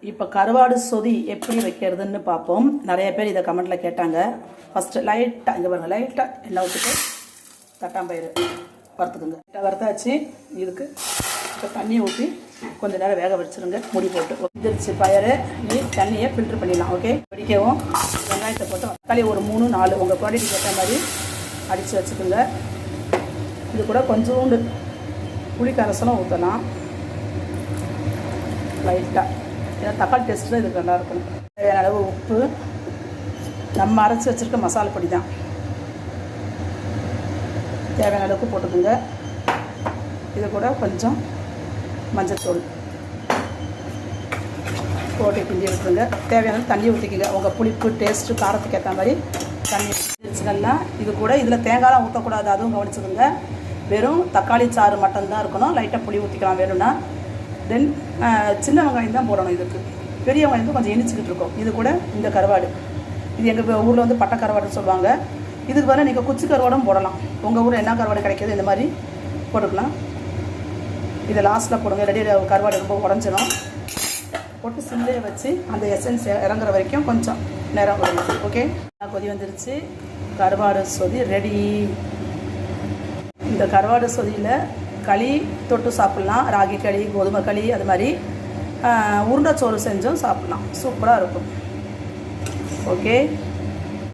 இப்போ கருவாடு சொதி எப்படி வைக்கிறதுன்னு பார்ப்போம். நிறைய பேர் இதை கமெண்ட்டில் கேட்டாங்க. ஃபஸ்ட்டு லைட்டாக இங்கே பாருங்கள், லைட்டாக எண்ணெய் ஊற்றிட்டு தட்டாம்பயிறு வறுத்துக்குங்க. வறுத்தாச்சு. இதுக்கு இப்போ தண்ணியை ஊற்றி கொஞ்சம் நேரம் வேக வச்சுருங்க, மூடி போட்டு. வெந்துருச்சு பயிறு. நீ தண்ணியை ஃபில்ட்ரு பண்ணிடலாம். ஓகே, பிடிக்கவும் வெங்காயத்தை போட்டு தக்காளி ஒரு 3-4 உங்கள் குவாலிட்டிக்கு ஏற்ற மாதிரி அடித்து வச்சுக்கோங்க. இது கூட கொஞ்சோண்டு புளி கரைசலும் ஊற்றலாம் லைட்டாக. ஏன்னா தக்காளி டேஸ்ட்டு தான் இதுக்கு நல்லா இருக்கணும். தேவையான அளவு உப்பு, நம்ம அரைச்சி வச்சுருக்க மசாலா பொடி தான், தேவையான அளவுக்கு போட்டுக்கோங்க. இது கூட கொஞ்சம் மஞ்சத்தூள் போட்டு கிண்டி விட்டுருங்க. தேவையான தண்ணி ஊற்றிக்கோங்க. உங்கள் புளிப்பு டேஸ்ட்டு காரத்துக்கு ஏற்ற மாதிரி தண்ணி ஊற்றிச்சுன்னா. இது கூட இதில் தேங்காயெலாம் ஊற்றக்கூடாது, அதுவும் கவனிச்சுக்கோங்க. வெறும் தக்காளி சாறு மட்டும்தான் இருக்கணும். லைட்டாக புளி ஊற்றிக்கலாம் வேணும்னா. தென் சின்ன வெங்காயம் தான் போடணும். இதுக்கு பெரிய வெங்காயம் கொஞ்சம் இனிச்சிக்கிட்டு இருக்கும். இது கூட இந்த கருவாடு, இது எங்கள் ஊரில் வந்து பட்டை கருவாடுன்னு சொல்லுவாங்க. இதுக்கு பதிலாக நீங்கள் குச்சி கருவாடும் போடலாம். உங்கள் ஊரில் என்ன கருவாடு கிடைக்கிது இந்த மாதிரி போட்டுக்கலாம். இதை லாஸ்ட்டில் போடுங்க. ரெடி கருவாடு ரொம்ப உடஞ்சிடும். போட்டு சிம்லேயே வச்சு அந்த எசன்ஸ் இறங்குற வரைக்கும் கொஞ்சம் நேரம் விடுங்க. ஓகே, கொதி வந்துருச்சு. கருவாடு சொதி ரெடி. இந்த கருவாடு சொதியில் களி தொட்டு சாப்பிட்லாம். ராகி களி, கோதுமை களி, அது மாதிரி உருண்டைச்சோறு செஞ்சும் சாப்பிட்லாம். சூப்பராக இருக்கும். ஓகே.